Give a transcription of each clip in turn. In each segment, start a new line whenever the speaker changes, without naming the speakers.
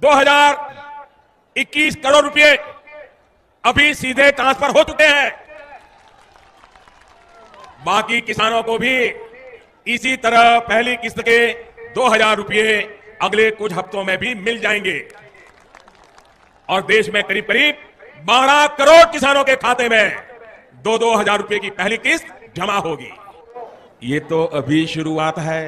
2021 करोड़ रुपए अभी सीधे ट्रांसफर हो चुके हैं। बाकी किसानों को भी इसी तरह पहली किस्त के 2000 रुपए अगले कुछ हफ्तों में भी मिल जाएंगे और देश में करीब करीब 12 करोड़ किसानों के खाते में 2-2 हजार रुपए की पहली किस्त जमा होगी। ये तो अभी शुरुआत है।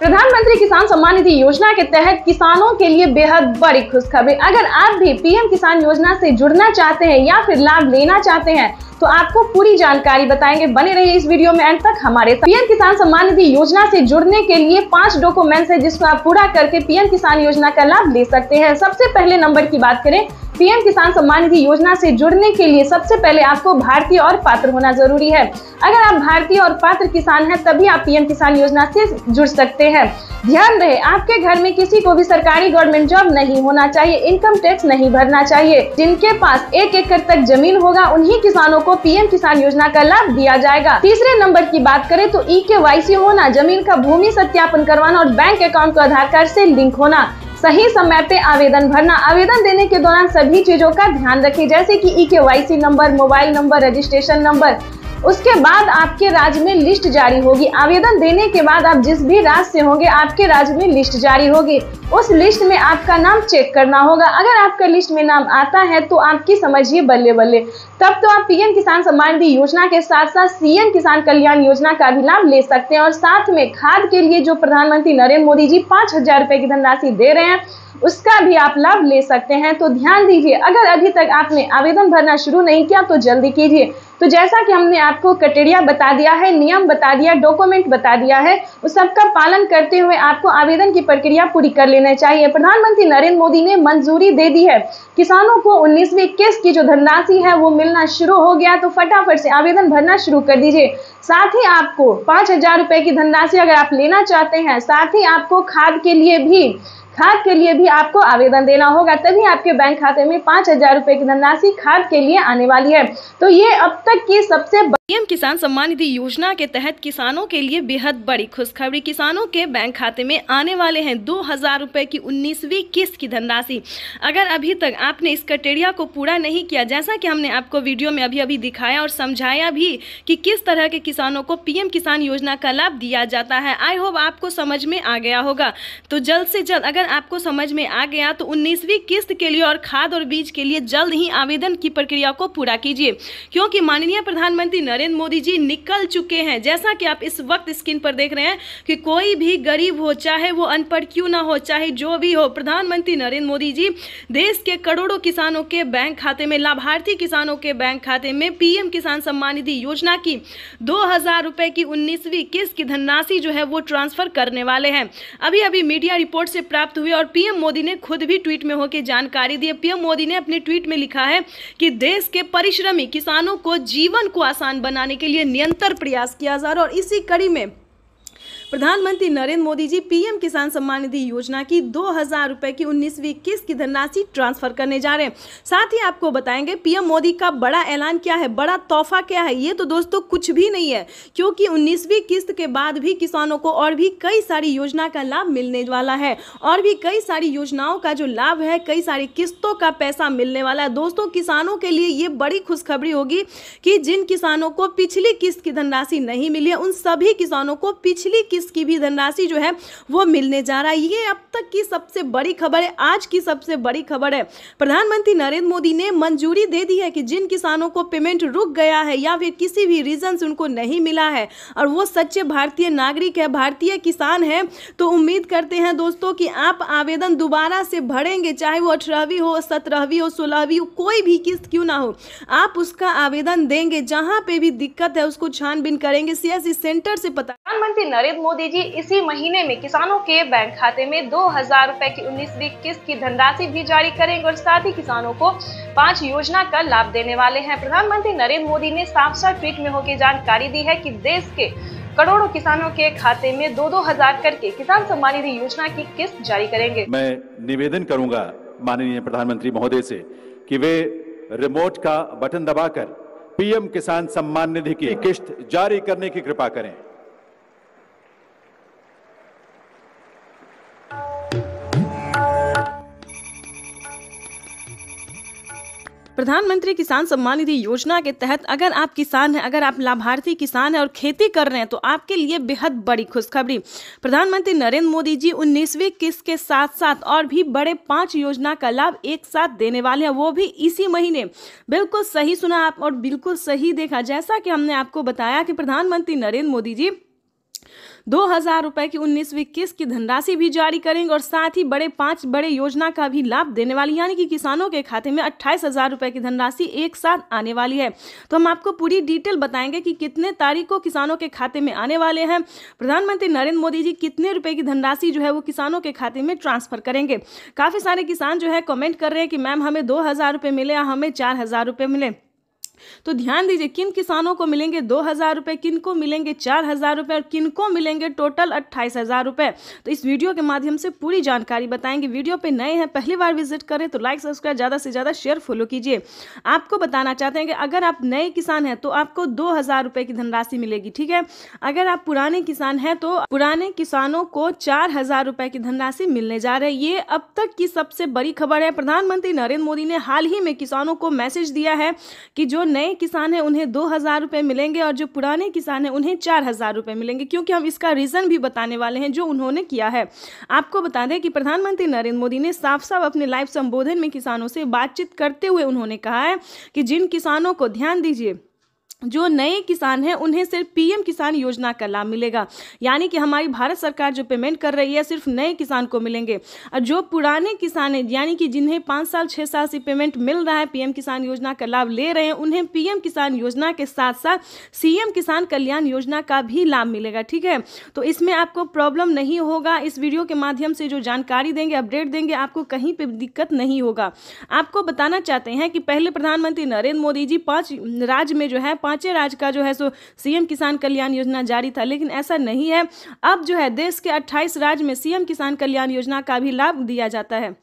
प्रधानमंत्री किसान सम्मान निधि योजना के तहत किसानों के लिए बेहद बड़ी खुशखबरी। अगर आप भी पीएम किसान योजना से जुड़ना चाहते हैं या फिर लाभ लेना चाहते हैं तो आपको पूरी जानकारी बताएंगे। बने रहिए इस वीडियो में अंत तक हमारे साथ। पीएम किसान सम्मान निधि योजना से जुड़ने के लिए 5 डॉक्यूमेंट्स है जिसको आप पूरा करके पीएम किसान योजना का लाभ ले सकते हैं। सबसे पहले नंबर की बात करें, पीएम किसान सम्मान निधि योजना से जुड़ने के लिए सबसे पहले आपको भारतीय और पात्र होना जरूरी है। अगर आप भारतीय और पात्र किसान हैं तभी आप पीएम किसान योजना से जुड़ सकते हैं। ध्यान रहे, आपके घर में किसी को भी सरकारी गवर्नमेंट जॉब नहीं होना चाहिए, इनकम टैक्स नहीं भरना चाहिए। जिनके पास 1 एकड़ तक जमीन होगा उन्हीं किसानों को पीएम किसान योजना का लाभ दिया जाएगा। तीसरे नंबर की बात करें तो ई-केवाईसी होना, जमीन का भूमि सत्यापन करवाना और बैंक अकाउंट को आधार कार्ड से लिंक होना, सही समय पे आवेदन भरना। आवेदन देने के दौरान सभी चीजों का ध्यान रखें जैसे कि e-KYC number, mobile number, registration number. उसके बाद आपके राज्य में लिस्ट जारी होगी। आवेदन देने के बाद आप जिस भी राज्य से होंगे आपके राज्य में लिस्ट जारी होगी। उस लिस्ट में आपका नाम चेक करना होगा। अगर आपका लिस्ट में नाम आता है तो आपकी समझिए बल्ले बल्ले, तब तो आप पीएम किसान सम्मान निधि योजना के साथ साथ सीएम किसान कल्याण योजना का भी लाभ ले सकते हैं। और साथ में खाद के लिए जो प्रधानमंत्री नरेंद्र मोदी जी 5000 रुपए की धनराशि दे रहे हैं उसका भी आप लाभ ले सकते हैं। तो ध्यान दीजिए, अगर अभी तक आपने आवेदन भरना शुरू नहीं किया तो जल्दी कीजिए। तो जैसा कि हमने आपको क्राइटेरिया बता दिया है, नियम बता दिया, डॉक्यूमेंट बता दिया है, उस सबका पालन करते हुए आपको आवेदन की प्रक्रिया पूरी कर लेना चाहिए। प्रधानमंत्री नरेंद्र मोदी ने मंजूरी दे दी है। किसानों को 19वीं किस्त की जो धनराशि है वो मिलना शुरू हो गया, तो फटाफट से आवेदन भरना शुरू कर दीजिए। साथ ही आपको 5000 रुपए की धनराशि अगर आप लेना चाहते हैं, साथ ही आपको खाद के लिए भी आपको आवेदन देना होगा, तभी आपके बैंक खाते में 5000 रुपए की धनराशि खाद के लिए आने वाली है। तो ये अब तक की सबसे
पीएम किसान सम्मान निधि योजना के तहत किसानों के लिए बेहद बड़ी खुशखबरी। किसानों के बैंक खाते में आने वाले हैं 2000 रुपए की 19वीं किस्त की धनराशि। अगर अभी तक आपने इस क्राइटेरिया को पूरा नहीं किया, जैसा कि हमने आपको वीडियो में अभी दिखाया और समझाया भी कि किस तरह के किसानों को पीएम किसान योजना का लाभ दिया जाता है, आई होप आपको समझ में आ गया होगा। तो जल्द से जल्द अगर आपको समझ में आ गया तो 19वीं किस्त के लिए और खाद और बीज के लिए जल्द ही आवेदन की प्रक्रिया को पूरा कीजिए, क्योंकि माननीय प्रधानमंत्री नरेंद्र मोदी जी निकल चुके हैं। जैसा कि आप इस वक्त स्क्रीन पर देख रहे हैं कि कोई भी गरीब हो, चाहे वो अनपढ़ क्यों ना हो, चाहे जो भी हो, प्रधानमंत्री नरेंद्र मोदी जी देश के करोड़ों किसानों के बैंक खाते में, लाभार्थी किसानों के बैंक खाते में पीएम किसान सम्मान निधि योजना की 2000 रुपए की 19वीं किस्त की धनराशि जो है वो ट्रांसफर करने वाले हैं। अभी मीडिया रिपोर्ट से प्राप्त हुई और पीएम मोदी ने खुद भी ट्वीट में होकर जानकारी दी। पीएम मोदी ने अपने ट्वीट में लिखा है कि देश के परिश्रमी किसानों को जीवन को आसान बनाने के लिए निरंतर प्रयास किया जा रहा है और इसी कड़ी में प्रधानमंत्री नरेंद्र मोदी जी पीएम किसान सम्मान निधि योजना की 2000 रुपए की 19वीं किस्त की धनराशि ट्रांसफर करने जा रहे हैं। साथ ही आपको बताएंगे पीएम मोदी का बड़ा ऐलान क्या है, बड़ा तोहफा क्या है। ये तो दोस्तों कुछ भी नहीं है, क्योंकि 19वीं किस्त के बाद भी किसानों को और भी कई सारी योजना का लाभ मिलने वाला है और भी कई सारी योजनाओं का जो लाभ है, कई सारी किस्तों का पैसा मिलने वाला है। दोस्तों, किसानों के लिए ये बड़ी खुशखबरी होगी कि जिन किसानों को पिछली किस्त की धनराशि नहीं मिली है उन सभी किसानों को पिछली की भी धनराशि जो है वो मिलने जा रहा है। ये अब तक की सबसे बड़ी खबर है, आज की सबसे बड़ी खबर है। प्रधानमंत्री नरेंद्र मोदी ने मंजूरी दे दी है कि जिन किसानों को पेमेंट रुक गया है या फिर किसी भी रीजन से उनको नहीं मिला है और वो सच्चे भारतीय नागरिक है, भारतीय किसान है, तो उम्मीद करते हैं दोस्तों कि आप आवेदन दोबारा से भरेंगे, चाहे वो 18वीं हो, 17वीं हो, 16वीं हो, कोई भी किस्त क्यों ना हो, आप उसका आवेदन देंगे। जहां पे भी दिक्कत है उसको छानबीन करेंगे, सीएससी सेंटर से पता।
प्रधानमंत्री नरेंद्र मोदी जी इसी महीने में किसानों के बैंक खाते में 2000 रुपए की 19वीं किस्त की धनराशि भी जारी करेंगे और साथ ही किसानों को 5 योजना का लाभ देने वाले हैं। प्रधानमंत्री नरेंद्र मोदी ने साफ ट्वीट में होकर जानकारी दी है कि देश के करोड़ों किसानों के खाते में 2-2 हजार करके किसान सम्मान निधि योजना की किस्त जारी करेंगे।
मैं निवेदन करूंगा माननीय प्रधानमंत्री महोदय से कि वे रिमोट का बटन दबाकर पीएम किसान सम्मान निधि की किस्त जारी करने की कृपा करें।
प्रधानमंत्री किसान सम्मान निधि योजना के तहत अगर आप किसान हैं, अगर आप लाभार्थी किसान हैं और खेती कर रहे हैं तो आपके लिए बेहद बड़ी खुशखबरी। प्रधानमंत्री नरेंद्र मोदी जी 19वीं किस्त के साथ साथ और भी बड़े 5 योजना का लाभ एक साथ देने वाले हैं, वो भी इसी महीने। बिल्कुल सही सुना आप और बिल्कुल सही देखा। जैसा कि हमने आपको बताया कि प्रधानमंत्री नरेंद्र मोदी जी 2000 रुपए की 19वीं किस्त की धनराशि भी जारी करेंगे और साथ ही 5 बड़े योजना का भी लाभ देने वाली, यानी कि किसानों के खाते में 28,000 रुपए की धनराशि एक साथ आने वाली है। तो हम आपको पूरी डिटेल बताएंगे कि कितने तारीख को किसानों के खाते में आने वाले हैं, प्रधानमंत्री नरेंद्र मोदी जी कितने रुपए की धनराशि जो है वो किसानों के खाते में ट्रांसफर करेंगे। काफी सारे किसान जो है कमेंट कर रहे हैं कि मैम हमें 2000 रुपए मिले या हमें 4000 रुपए मिले। तो ध्यान दीजिए, किन किसानों को मिलेंगे 2000 रुपए, किन को मिलेंगे 4000 रुपए और किन को मिलेंगे टोटल 28,000 रुपए। तो इस वीडियो के माध्यम से पूरी जानकारी बताएंगे। वीडियो पे नए हैं, पहली बार विजिट करें तो लाइक सब्सक्राइब ज़्यादा से ज़्यादा शेयर फॉलो कीजिए। आपको बताना चाहते हैं कि अगर आप नए किसान हैं तो आपको 2000 रुपए की धनराशि मिलेगी, ठीक है। अगर आप पुराने किसान हैं तो पुराने किसानों को 4000 रुपए की धनराशि मिलने जा रही है। ये अब तक की सबसे बड़ी खबर है। प्रधानमंत्री नरेंद्र मोदी ने हाल ही में किसानों को मैसेज दिया है कि जो नए किसान हैं उन्हें 2000 रुपए मिलेंगे और जो पुराने किसान हैं उन्हें 4000 रुपए मिलेंगे, क्योंकि हम इसका रीजन भी बताने वाले हैं जो उन्होंने किया है। आपको बता दें कि प्रधानमंत्री नरेंद्र मोदी ने साफ साफ अपने लाइव संबोधन में किसानों से बातचीत करते हुए उन्होंने कहा है कि जिन किसानों को, ध्यान दीजिए, जो नए किसान हैं उन्हें सिर्फ पीएम किसान योजना का लाभ मिलेगा, यानी कि हमारी भारत सरकार जो पेमेंट कर रही है सिर्फ नए किसान को मिलेंगे। और जो पुराने किसान हैं, यानी कि जिन्हें 5 साल 6 साल से पेमेंट मिल रहा है, पीएम किसान योजना का लाभ ले रहे हैं, उन्हें पीएम किसान योजना के साथ साथ सीएम किसान कल्याण योजना का भी लाभ मिलेगा, ठीक है। तो इसमें आपको प्रॉब्लम नहीं होगा। इस वीडियो के माध्यम से जो जानकारी देंगे, अपडेट देंगे, आपको कहीं पर दिक्कत नहीं होगा। आपको बताना चाहते हैं कि पहले प्रधानमंत्री नरेंद्र मोदी जी 5 राज्य में जो है 5 राज्य का जो है सो सीएम किसान कल्याण योजना जारी था, लेकिन ऐसा नहीं है। अब जो है देश के 28 राज्य में सीएम किसान कल्याण योजना का भी लाभ दिया जाता है।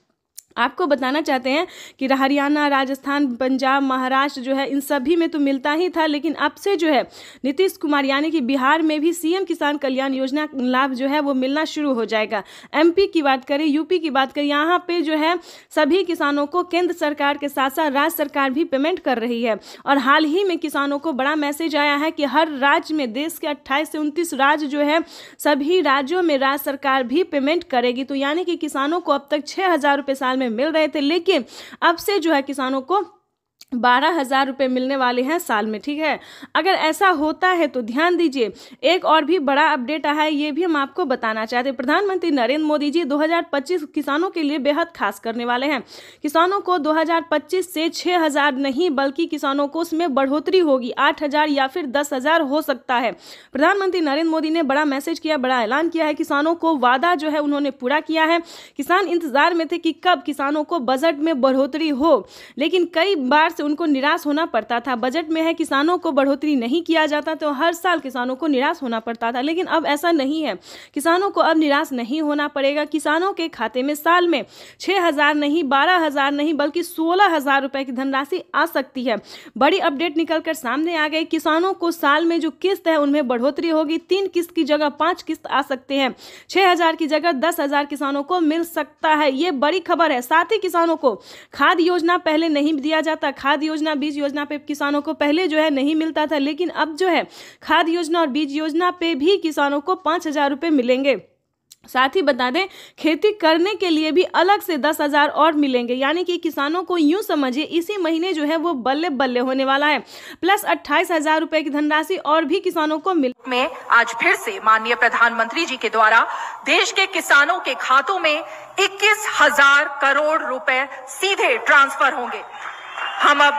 आपको बताना चाहते हैं कि हरियाणा, राजस्थान, पंजाब, महाराष्ट्र जो है इन सभी में तो मिलता ही था, लेकिन अब से जो है नीतीश कुमार यानी कि बिहार में भी सीएम किसान कल्याण योजना लाभ जो है वो मिलना शुरू हो जाएगा। एमपी की बात करें, यूपी की बात करें, यहाँ पे जो है सभी किसानों को केंद्र सरकार के साथ साथ राज्य सरकार भी पेमेंट कर रही है। और हाल ही में किसानों को बड़ा मैसेज आया है कि हर राज्य में, देश के 28 से 29 राज्य जो है, सभी राज्यों में राज्य सरकार भी पेमेंट करेगी। तो यानी कि किसानों को अब तक 6000 रुपये साल में मिल रहे थे, लेकिन अब से जो है किसानों को 12,000 रुपये मिलने वाले हैं साल में, ठीक है। अगर ऐसा होता है तो ध्यान दीजिए, एक और भी बड़ा अपडेट आया है, ये भी हम आपको बताना चाहते हैं। प्रधानमंत्री नरेंद्र मोदी जी 2025 किसानों के लिए बेहद खास करने वाले हैं। किसानों को 2025 से 6,000 नहीं बल्कि किसानों को उसमें बढ़ोतरी होगी, 8,000 या फिर 10,000 हो सकता है। प्रधानमंत्री नरेंद्र मोदी ने बड़ा मैसेज किया, बड़ा ऐलान किया है। किसानों को वादा जो है उन्होंने पूरा किया है। किसान इंतजार में थे कि कब किसानों को बजट में बढ़ोतरी हो, लेकिन कई बार से उनको निराश होना पड़ता था। बजट में है किसानों को बढ़ोतरी नहीं किया जाता तो हर साल किसानों को निराश होना पड़ता था, लेकिन अब ऐसा नहीं है। किसानों को अब निराश नहीं होना पड़ेगा। किसानों के खाते में साल में 6,000 नहीं, 12,000 नहीं बल्कि 16,000 रुपए की धनराशि आ सकती है। बड़ी अपडेट निकलकर सामने आ गई। किसानों को साल में जो किस्त है उनमें बढ़ोतरी होगी। 3 किस्त की जगह 5 किस्त आ सकते हैं। 6,000 की जगह 10,000 किसानों को मिल सकता है। ये बड़ी खबर है। साथ ही किसानों को खाद योजना पहले नहीं दिया जाता। खाद योजना, बीज योजना पे किसानों को पहले जो है नहीं मिलता था, लेकिन अब जो है खाद योजना और बीज योजना पे भी किसानों को 5,000 रुपये मिलेंगे। साथ ही बता दें, खेती करने के लिए भी अलग से 10,000 और मिलेंगे, यानी कि किसानों को यूं समझिए इसी महीने जो है वो बल्ले बल्ले होने वाला है। प्लस 28,000 रुपए की धनराशि और भी किसानों को मिल
में आज फिर से माननीय प्रधानमंत्री जी के द्वारा देश के किसानों के खातों में 21,000 करोड़ रुपए सीधे ट्रांसफर होंगे। हम अब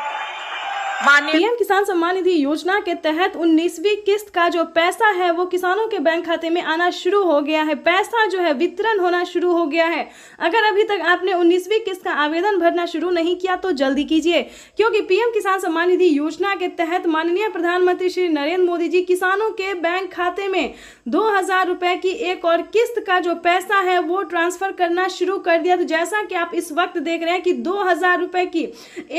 पीएम किसान सम्मान निधि योजना के तहत 19वीं किस्त का जो पैसा है वो किसानों के बैंक खाते में आना शुरू हो गया है। पैसा जो है वितरण होना शुरू हो गया है। अगर अभी तक आपने 19वीं किस्त का आवेदन भरना शुरू नहीं किया तो जल्दी कीजिए, क्योंकि पीएम किसान सम्मान निधि योजना के तहत माननीय प्रधानमंत्री श्री नरेंद्र मोदी जी किसानों के बैंक खाते में 2,000 रुपए की एक और किस्त का जो पैसा है वो ट्रांसफर करना शुरू कर दिया। तो जैसा कि आप इस वक्त देख रहे हैं कि 2,000 रुपए की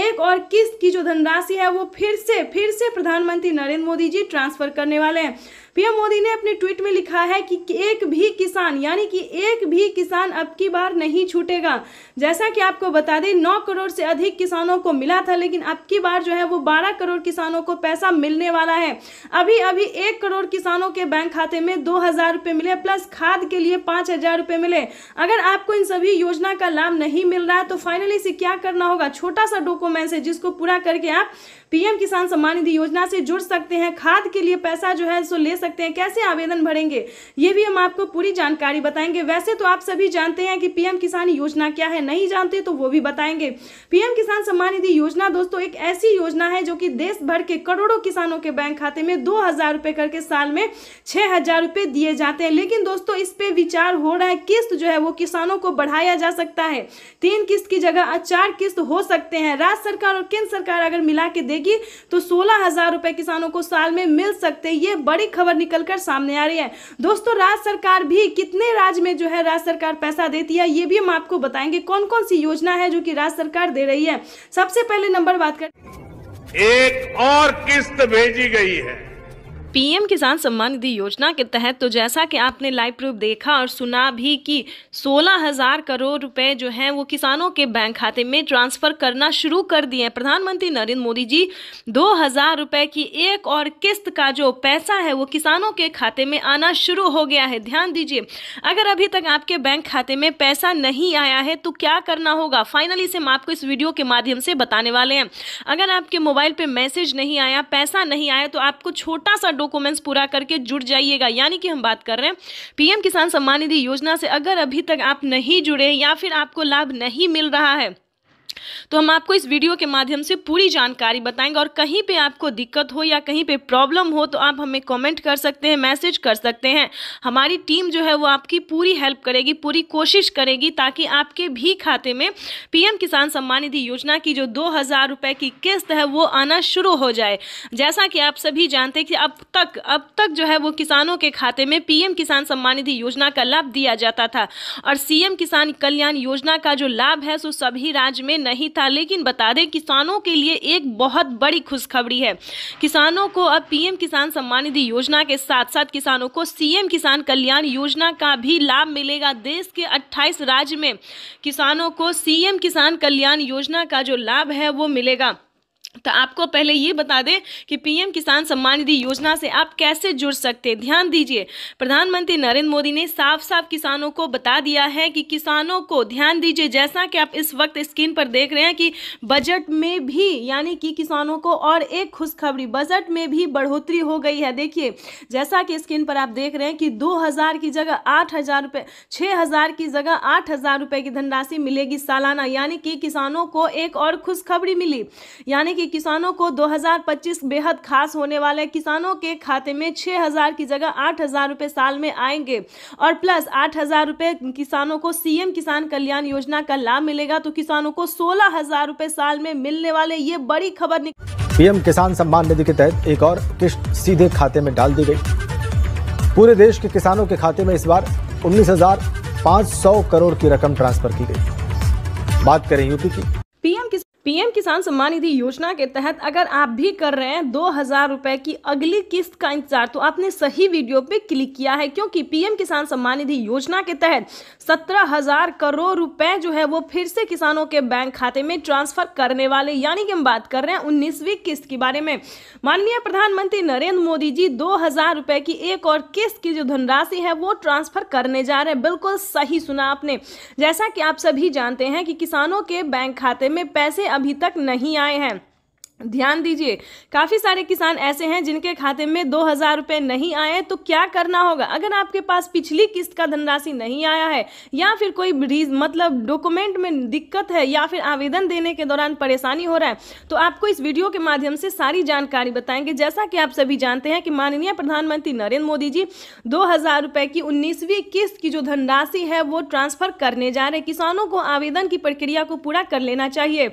एक और किस्त की जो धनराशि है वो फिर से प्रधानमंत्री नरेंद्र मोदी जी ट्रांसफर करने वाले हैं। पीएम मोदी ने अपने ट्वीट में लिखा है कि एक भी किसान, यानी कि एक भी किसान अब की बार नहीं छूटेगा। जैसा कि आपको बता दें 9 करोड़ से अधिक किसानों को मिला था, लेकिन अब की बार जो है वो 12 करोड़ किसानों को पैसा मिलने वाला है। अभी 1 करोड़ किसानों के बैंक खाते में 2000 रुपए मिले, प्लस खाद के लिए 5000 रुपए मिले। अगर आपको इन सभी योजना का लाभ नहीं मिल रहा है तो फाइनली से क्या करना होगा, छोटा सा डॉक्यूमेंट है जिसको पूरा करके आप पीएम किसान सम्मान निधि योजना से जुड़ सकते हैं। खाद के लिए पैसा जो है सो ले सकते हैं। कैसे आवेदन भरेंगे ये भी हम आपको पूरी जानकारी बताएंगे। वैसे तो आप सभी जानते हैं कि पीएम किसान योजना क्या है, नहीं जानते तो वो भी बताएंगे। पीएम किसान सम्मान निधि योजना दोस्तों एक ऐसी योजना है जो कि देश भर के करोड़ों किसानों के बैंक खाते में 2000 रुपए करके साल में 6000 रुपए दिए जाते हैं। लेकिन दोस्तों इस पे विचार हो रहा है, किस्त जो है वो किसानों को बढ़ाया जा सकता है। 3 किस्त की जगह 4 किस्त हो सकते हैं। राज्य सरकार और केंद्र सरकार अगर मिला के तो 16,000 रुपए किसानों को साल में मिल सकते हैं। ये बड़ी खबर निकलकर सामने आ रही है। दोस्तों राज्य सरकार भी कितने राज्य में जो है राज्य सरकार पैसा देती है ये भी हम आपको बताएंगे। कौन कौन सी योजना है जो कि राज्य सरकार दे रही है। सबसे पहले नंबर बात कर,
एक और किस्त भेजी गई है
पीएम किसान सम्मान निधि योजना के तहत। तो जैसा कि आपने लाइव प्रूफ देखा और सुना भी कि 16,000 करोड़ रुपए जो हैं वो किसानों के बैंक खाते में ट्रांसफर करना शुरू कर दिए हैं। प्रधानमंत्री नरेंद्र मोदी जी 2000 रुपए की एक और किस्त का जो पैसा है वो किसानों के खाते में आना शुरू हो गया है। ध्यान दीजिए, अगर अभी तक आपके बैंक खाते में पैसा नहीं आया है तो क्या करना होगा, फाइनली से हम आपको इस वीडियो के माध्यम से बताने वाले हैं। अगर आपके मोबाइल पे मैसेज नहीं आया, पैसा नहीं आया तो आपको छोटा सा डॉक्यूमेंट्स पूरा करके जुड़ जाइएगा। यानी कि हम बात कर रहे हैं पीएम किसान सम्मान निधि योजना से अगर अभी तक आप नहीं जुड़े या फिर आपको लाभ नहीं मिल रहा है तो हम आपको इस वीडियो के माध्यम से पूरी जानकारी बताएंगे। और कहीं पे आपको दिक्कत हो या कहीं पे प्रॉब्लम हो तो आप हमें कमेंट कर सकते हैं, मैसेज कर सकते हैं। हमारी टीम जो है वो आपकी पूरी हेल्प करेगी, पूरी कोशिश करेगी ताकि आपके भी खाते में पीएम किसान सम्मान निधि योजना की जो 2000 रुपए की किस्त है वो आना शुरू हो जाए। जैसा कि आप सभी जानते हैं कि अब तक जो है वो किसानों के खाते में पीएम किसान सम्मान निधि योजना का लाभ दिया जाता था और सीएम किसान कल्याण योजना का जो लाभ है सो सभी राज्य में नहीं था। लेकिन बता दें किसानों के लिए एक बहुत बड़ी खुशखबरी है। किसानों को अब पीएम किसान सम्मान निधि योजना के साथ साथ किसानों को सीएम किसान कल्याण योजना का भी लाभ मिलेगा। देश के 28 राज्य में किसानों को सीएम किसान कल्याण योजना का जो लाभ है वो मिलेगा। तो आपको पहले ये बता दें कि पीएम किसान सम्मान निधि योजना से आप कैसे जुड़ सकते हैं। ध्यान दीजिए, प्रधानमंत्री नरेंद्र मोदी ने साफ साफ किसानों को बता दिया है कि किसानों को, ध्यान दीजिए, जैसा कि आप इस वक्त स्क्रीन पर देख रहे हैं कि बजट में भी यानी कि किसानों को और एक खुशखबरी, बजट में भी बढ़ोतरी हो गई है। देखिए जैसा कि स्क्रीन पर आप देख रहे हैं कि 2000 की जगह 8000 रुपये, 6000 की जगह 8000 रुपये की धनराशि मिलेगी सालाना। यानी कि किसानों को एक और खुशखबरी मिली, यानी कि किसानों को 2025 बेहद खास होने वाले। किसानों के खाते में 6000 की जगह 8000 रुपए साल में आएंगे और प्लस 8000 रुपए किसानों को सीएम किसान कल्याण योजना का लाभ मिलेगा। तो किसानों को 16,000 रुपए साल में मिलने वाले, ये बड़ी खबर।
पीएम किसान सम्मान निधि के तहत एक और किस्त सीधे खाते में डाल दी गई। पूरे देश के किसानों के खाते में इस बार 19,500 करोड़ की रकम ट्रांसफर की गई। बात करें यूपी की।
पीएम किसान सम्मान निधि योजना के तहत अगर आप भी कर रहे हैं 2000 रुपए की अगली किस्त का इंतजार तो आपने सही वीडियो पे क्लिक किया है, क्योंकि पीएम किसान सम्मान निधि योजना के तहत 17,000 करोड़ रुपए जो है वो फिर से किसानों के बैंक खाते में ट्रांसफर करने वाले। यानी कि हम बात कर रहे हैं 19वीं किस्त के बारे में। माननीय प्रधानमंत्री नरेंद्र मोदी जी 2000 रुपए की एक और किस्त की जो धनराशि है वो ट्रांसफर करने जा रहे हैं। बिल्कुल सही सुना आपने। जैसा कि आप सभी जानते हैं कि किसानों के बैंक खाते में पैसे अभी तक नहीं आए हैं। ध्यान दीजिए, काफी सारे किसान ऐसे हैं जिनके खाते में 2000 रुपए नहीं आए। तो क्या करना होगा, अगर आपके पास पिछली किस्त का धनराशि नहीं आया है या फिर कोई मतलब डॉक्यूमेंट में दिक्कत है या फिर आवेदन देने के दौरान परेशानी हो रहा है, तो आपको इस वीडियो के माध्यम से सारी जानकारी बताएंगे। जैसा कि आप सभी जानते हैं कि माननीय प्रधानमंत्री नरेंद्र मोदी जी 2000 रुपए की 19वीं किस्त की जो धनराशि है वो ट्रांसफर करने जा रहे। किसानों को आवेदन की प्रक्रिया को पूरा कर लेना चाहिए।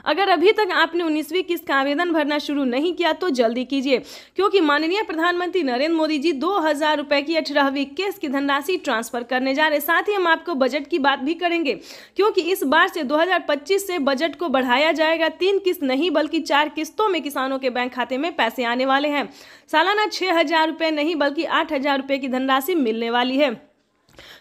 अगर अभी तक आपने 19वीं किस्त का आवेदन भरना शुरू नहीं किया तो जल्दी कीजिए, क्योंकि माननीय प्रधानमंत्री नरेंद्र मोदी जी 2000 रुपए की 18वीं किस्त की धनराशि ट्रांसफर करने जा रहे। साथ ही हम आपको बजट की बात भी करेंगे, क्योंकि इस बार से 2025 से बजट को बढ़ाया जाएगा। 3 किस्त नहीं बल्कि 4 किस्तों में किसानों के बैंक खाते में पैसे आने वाले हैं। सालाना 6000 रुपए नहीं बल्कि 8000 रुपए की धनराशि मिलने वाली है।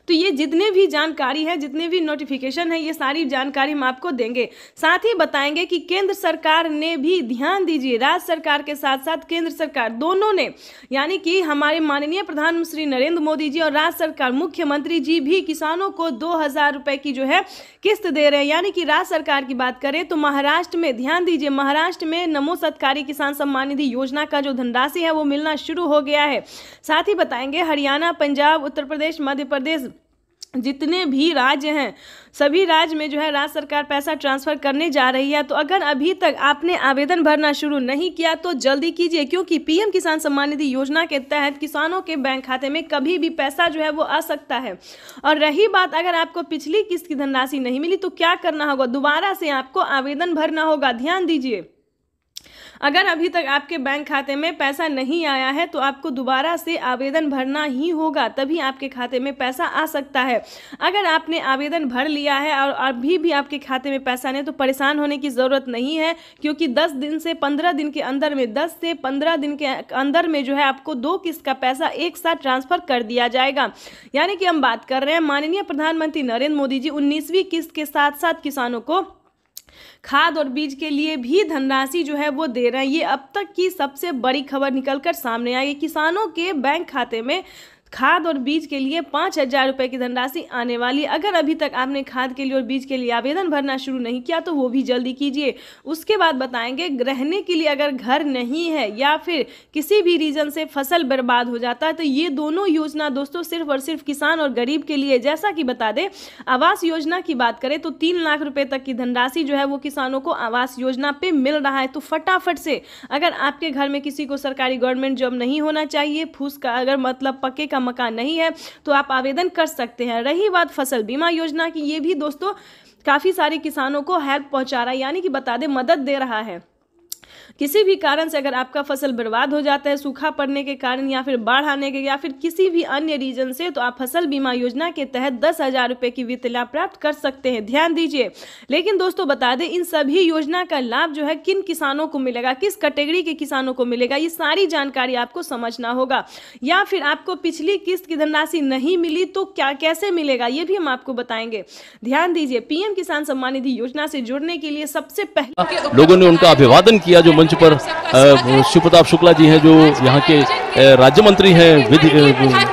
तो ये जितने भी जानकारी है, जितने भी नोटिफिकेशन है, ये सारी जानकारी हम आपको देंगे। साथ ही बताएंगे कि केंद्र सरकार ने भी, ध्यान दीजिए, राज्य सरकार के साथ साथ केंद्र सरकार दोनों ने, यानी कि हमारे माननीय प्रधानमंत्री नरेंद्र मोदी जी और राज्य सरकार मुख्यमंत्री जी भी किसानों को 2000 रुपए की जो है किस्त दे रहे हैं। यानी कि राज्य सरकार की बात करें तो महाराष्ट्र में, ध्यान दीजिए, महाराष्ट्र में नमो सत्कारी किसान सम्मान निधि योजना का जो धनराशि है वो मिलना शुरू हो गया है। साथ ही बताएंगे हरियाणा, पंजाब, उत्तर प्रदेश, मध्य प्रदेश, जितने भी राज्य हैं सभी राज्य में जो है राज्य सरकार पैसा ट्रांसफर करने जा रही है। तो अगर अभी तक आपने आवेदन भरना शुरू नहीं किया तो जल्दी कीजिए, क्योंकि पीएम किसान सम्मान निधि योजना के तहत किसानों के बैंक खाते में कभी भी पैसा जो है वो आ सकता है। और रही बात अगर आपको पिछली किस्त की धनराशि नहीं मिली तो क्या करना होगा, दोबारा से आपको आवेदन भरना होगा। ध्यान दीजिए, अगर अभी तक आपके बैंक खाते में पैसा नहीं आया है तो आपको दोबारा से आवेदन भरना ही होगा, तभी आपके खाते में पैसा आ सकता है। अगर आपने आवेदन भर लिया है और अभी भी आपके खाते में पैसा नहीं तो परेशान होने की ज़रूरत नहीं है, क्योंकि 10 दिन से 15 दिन के अंदर में, 10 से 15 दिन के अंदर में जो है आपको 2 किस्त का पैसा एक साथ ट्रांसफर कर दिया जाएगा। यानी कि हम बात कर रहे हैं माननीय प्रधानमंत्री नरेंद्र मोदी जी 19वीं किस्त के साथ साथ किसानों को खाद और बीज के लिए भी धनराशि जो है वो दे रहे हैं। ये अब तक की सबसे बड़ी खबर निकलकर सामने आई। किसानों के बैंक खाते में खाद और बीज के लिए 5000 रुपए की धनराशि आने वाली। अगर अभी तक आपने खाद के लिए और बीज के लिए आवेदन भरना शुरू नहीं किया तो वो भी जल्दी कीजिए। उसके बाद बताएंगे रहने के लिए अगर घर नहीं है या फिर किसी भी रीजन से फसल बर्बाद हो जाता है तो ये दोनों योजना दोस्तों सिर्फ और सिर्फ किसान और गरीब के लिए। जैसा कि बता दें, आवास योजना की बात करें तो 3 लाख रुपए तक की धनराशि जो है वो किसानों को आवास योजना पे मिल रहा है। तो फटाफट से, अगर आपके घर में किसी को सरकारी गवर्नमेंट जॉब नहीं होना चाहिए, फूस का अगर मतलब पक्के का मकान नहीं है तो आप आवेदन कर सकते हैं। रही बात फसल बीमा योजना की, ये भी दोस्तों काफी सारे किसानों को हेल्प पहुंचा रहा है, यानी कि बता दें मदद दे रहा है। किसी भी कारण से अगर आपका फसल बर्बाद हो जाता है, सूखा पड़ने के कारण या फिर बाढ़ आने के या फिर किसी भी अन्य रीजन से, तो आप फसल बीमा योजना के तहत 10,000 रुपए की वित्तीय लाभ प्राप्त कर सकते हैं। ध्यान दीजिए, लेकिन दोस्तों बता दें इन सभी योजना का लाभ जो है किन किसानों को मिलेगा, किस कैटेगरी के किसानों को मिलेगा, ये सारी जानकारी आपको समझना होगा। या फिर आपको पिछली किस्त की धनराशि नहीं मिली तो क्या कैसे मिलेगा, ये भी हम आपको बताएंगे। ध्यान दीजिए, पीएम किसान सम्मान निधि योजना से जुड़ने के लिए सबसे पहले
लोगों ने उनका अभिवादन किया। जो मंच पर शिवप्रताप शुक्ला जी हैं, जो यहाँ के राज्य मंत्री हैं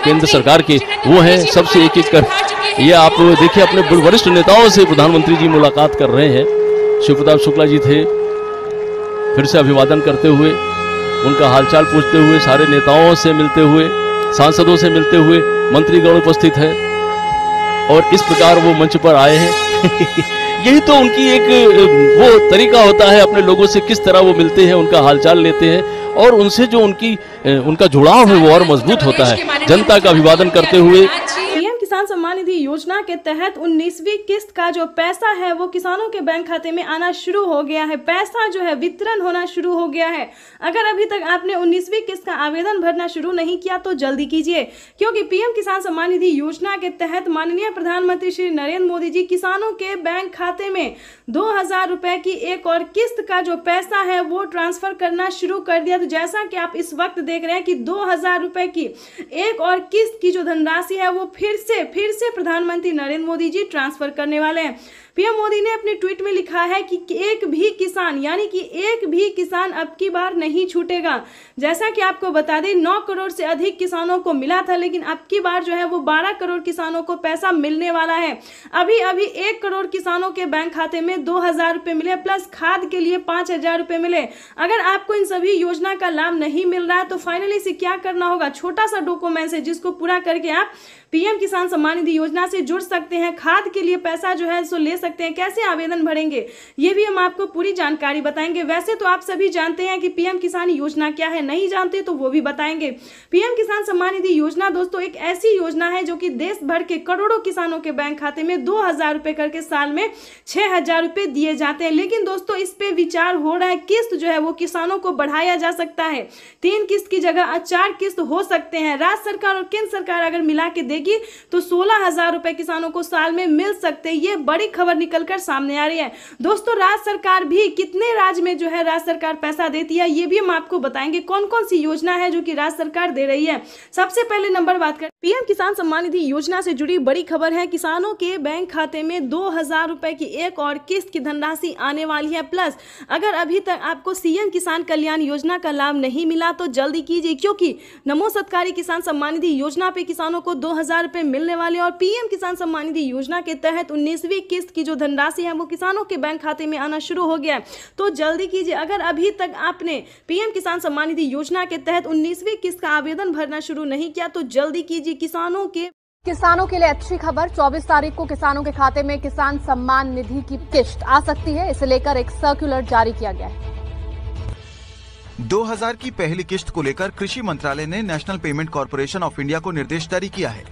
केंद्र सरकार के, वो हैं सबसे एक एक कर। ये आप देखिए अपने वरिष्ठ नेताओं से प्रधानमंत्री जी मुलाकात कर रहे हैं। शिवप्रताप शुक्ला जी थे, फिर से अभिवादन करते हुए, उनका हालचाल पूछते हुए, सारे नेताओं से मिलते हुए, सांसदों से मिलते हुए, मंत्रीगण उपस्थित है और इस प्रकार वो मंच पर आए हैं। यही तो उनकी एक वो तरीका होता है, अपने लोगों से किस तरह वो मिलते हैं, उनका हालचाल लेते हैं और उनसे जो उनका जुड़ाव है वो और मजबूत होता है। जनता का अभिवादन करते हुए
पीएम किसान सम्मान निधि योजना के तहत 19वीं किस्त का जो पैसा है वो किसानों के बैंक खाते में आना शुरू हो गया है। पैसा जो है वितरण होना शुरू हो गया है। अगर अभी तक आपने 19वीं किस्त का आवेदन भरना शुरू नहीं किया तो जल्दी कीजिए, क्योंकि पीएम किसान सम्मान निधि योजना के तहत माननीय प्रधानमंत्री श्री नरेंद्र मोदी जी किसानों के बैंक खाते में 2000 रुपए की एक और किस्त का जो पैसा है वो ट्रांसफर करना शुरू कर दिया। तो जैसा कि आप इस वक्त देख रहे हैं कि 2000 रुपए की एक और किस्त की जो धनराशि है वो फिर से प्रधानमंत्री नरेंद्र मोदी जी ट्रांसफर करने वाले हैं। पीएम मोदी ने अपने ट्वीट में लिखा है कि एक भी किसान, यानी कि एक भी किसान अब की बार नहीं छूटेगा। जैसा कि आपको बता दें 9 करोड़ से अधिक किसानों को मिला था, लेकिन अब की बार जो है वो 12 करोड़ किसानों को पैसा मिलने वाला है। अभी 1 करोड़ किसानों के बैंक खाते में 2000 रुपए मिले, प्लस खाद के लिए 5000 रुपए मिले। अगर आपको इन सभी योजना का लाभ नहीं मिल रहा है तो फाइनली से क्या करना होगा, छोटा सा डॉक्यूमेंट है जिसको पूरा करके आप पीएम किसान सम्मान निधि योजना से जुड़ सकते हैं, खाद के लिए पैसा जो है सो ले सकते हैं, कैसे आवेदन भरेंगे ये भी हम आपको पूरी जानकारी बताएंगे। वैसे तो आप सभी जानते हैं कि पीएम किसान योजना क्या है, नहीं जानते तो वो भी बताएंगे। पीएम किसान सम्मान निधि योजना दोस्तों एक ऐसी योजना है जो कि देश भर के करोड़ों किसानों के बैंक खाते में 2000 रुपए करके साल में 6000 रुपए दिए जाते हैं। लेकिन दोस्तों इस पे विचार हो रहा है, किस्त जो है वो किसानों को बढ़ाया जा सकता है, 3 किस्त की जगह 4 किस्त हो सकते हैं। राज्य सरकार और केंद्र सरकार अगर मिला के देगी तो 16,000 रुपए किसानों को साल में मिल सकते हैं। ये बड़ी खबर निकलकर सामने आ रही है दोस्तों। राज्य सरकार भी कितने राज्य में जो है राज्य सरकार पैसा देती है ये भी हम आपको बताएंगे, कौन कौन सी योजना है जो कि राज्य सरकार दे रही है। सबसे पहले नंबर बात करें पीएम किसान सम्मान निधि योजना से जुड़ी बड़ी खबर है, किसानों के बैंक खाते में 2000 रुपए की एक और किस्त की धनराशि आने वाली है। प्लस अगर अभी तक आपको सीएम किसान कल्याण योजना का लाभ नहीं मिला तो जल्दी कीजिए, क्योंकि नमो सत्कारी किसान सम्मान निधि योजना पे किसानों को 2000 रुपए मिलने वाले और पीएम किसान सम्मान निधि योजना के तहत 19वीं किस्त की जो धनराशि है वो किसानों के बैंक खाते में आना शुरू हो गया है, तो जल्दी कीजिए। अगर अभी तक आपने पीएम किसान सम्मान निधि योजना के तहत 19वीं किस्त का आवेदन भरना शुरू नहीं किया तो जल्दी कीजिए। किसानों के लिए अच्छी खबर, 24 तारीख को किसानों के खाते में किसान सम्मान निधि की किस्त आ सकती है। इसे लेकर एक सर्कुलर जारी किया गया है।
2000 की पहली किस्त को लेकर कृषि मंत्रालय ने national payment corporation of India को निर्देश जारी किया है।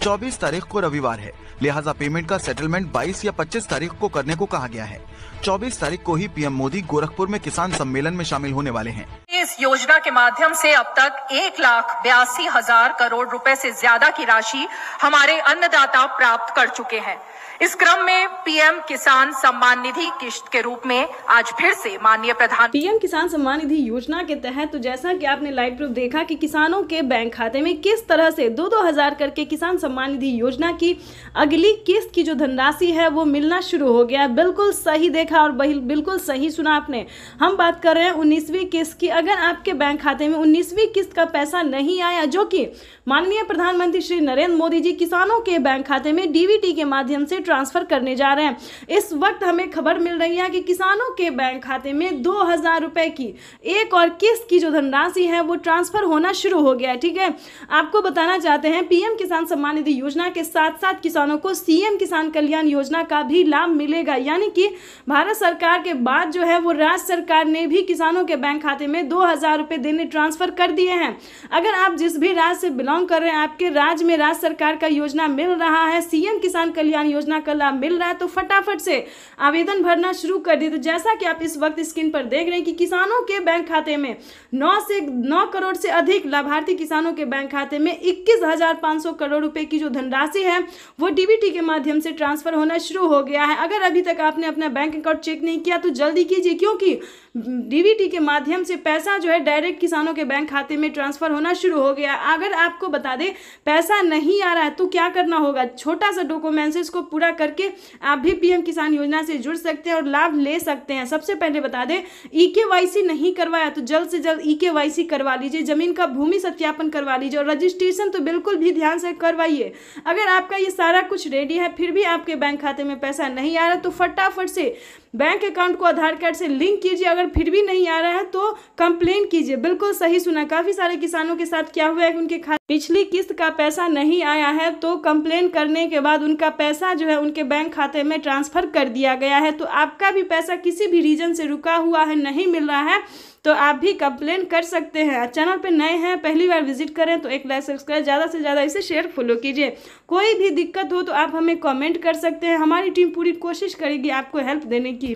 24 तारीख को रविवार है, लिहाजा पेमेंट का सेटलमेंट 22 या 25 तारीख को करने को कहा गया है। 24 तारीख को ही पीएम मोदी गोरखपुर में किसान सम्मेलन में शामिल होने वाले हैं।
इस योजना के माध्यम से अब तक 1,82,000 करोड़ रुपए से ज्यादा की राशि हमारे अन्नदाता प्राप्त कर चुके हैं। इस क्रम में पीएम किसान सम्मान निधि किस्त के रूप में आज फिर से माननीय
पीएम किसान सम्मान निधि योजना के तहत तो जैसा कि आपने लाइव प्रूफ देखा कि किसानों के बैंक खाते में किस तरह से 2-2 हजार करके किसान सम्मान निधि योजना की अगली किस्त की जो धनराशि है वो मिलना शुरू हो गया। बिल्कुल सही देखा और बिल्कुल सही सुना आपने। हम बात कर रहे हैं 19वीं किस्त की। अगर आपके बैंक खाते में 19वीं किस्त का पैसा नहीं आया, जो कि माननीय प्रधानमंत्री श्री नरेंद्र मोदी जी किसानों के बैंक खाते में डीबीटी के माध्यम से ट्रांसफर करने जा रहे हैं, इस वक्त हमें खबर मिल रही है कि किसानों के बैंक खाते में 2000 रुपए की एक और किस्त की जो धनराशि है वो ट्रांसफर होना शुरू हो गया है। ठीक है, आपको बताना चाहते हैं पीएम किसान सम्मान निधि योजना के साथ साथ किसानों को सीएम किसान कल्याण योजना का भी लाभ मिलेगा। यानी कि भारत सरकार के बाद जो है वो राज्य सरकार ने भी किसानों के बैंक खाते में 2000 रुपए देने ट्रांसफर कर दिए हैं। अगर आप जिस भी राज्य से बिलोंग कर रहे हैं, आपके राज्य में राज्य सरकार का योजना मिल रहा है, सीएम किसान कल्याण योजना का लाभ मिल रहा है, तो फटाफट से आवेदन भरना शुरू कर दिए। तो जैसा कि आप इस वक्त स्क्रीन पर देख रहे हैं कि किसानों के बैंक खाते में 9 करोड़ से अधिक लाभार्थी किसानों के बैंक खाते में 21,500 करोड़ रुपए की जो धनराशि है वो डीबीटी के माध्यम से ट्रांसफर होना शुरू हो गया है। अगर अभी तक आपने अपना बैंक अकाउंट चेक नहीं किया तो जल्दी कीजिए, क्योंकि डीबीटी के माध्यम से पैसा जो है डायरेक्ट किसानों के बैंक खाते में ट्रांसफर होना शुरू हो गया। अगर आपको बता दें पैसा नहीं आ रहा है तो क्या करना होगा, छोटा सा डॉक्यूमेंट्स को पूरा करके आप भी पीएम किसान योजना से जुड़ सकते हैं और लाभ ले सकते हैं। सबसे पहले बता दें, ईकेवाईसी नहीं करवाया तो जल्द से जल्द ईकेवाईसी करवा लीजिए, जमीन का भूमि सत्यापन करवा लीजिए और रजिस्ट्रेशन तो बिल्कुल भी ध्यान से करवाइए। अगर आपका ये सारा कुछ रेडी है फिर भी आपके बैंक खाते में पैसा नहीं आ रहा तो फटाफट से बैंक अकाउंट को आधार कार्ड से लिंक कीजिए। अगर फिर भी नहीं आ रहा है तो कंप्लेन कीजिए। बिल्कुल सही सुना, काफी सारे किसानों के साथ क्या हुआ है कि उनके खाते पिछली किस्त का पैसा नहीं आया है तो कंप्लेन करने के बाद उनका पैसा जो है उनके बैंक खाते में ट्रांसफर कर दिया गया है। तो आपका भी पैसा किसी भी रीजन से रुका हुआ है, नहीं मिल रहा है, तो आप भी कंप्लेन कर सकते हैं। चैनल पे नए हैं, पहली बार विजिट करें तो एक लाइक सब्सक्राइब, ज़्यादा से ज़्यादा इसे शेयर फॉलो कीजिए। कोई भी दिक्कत हो तो आप हमें कमेंट कर सकते हैं, हमारी टीम पूरी कोशिश करेगी आपको हेल्प देने की।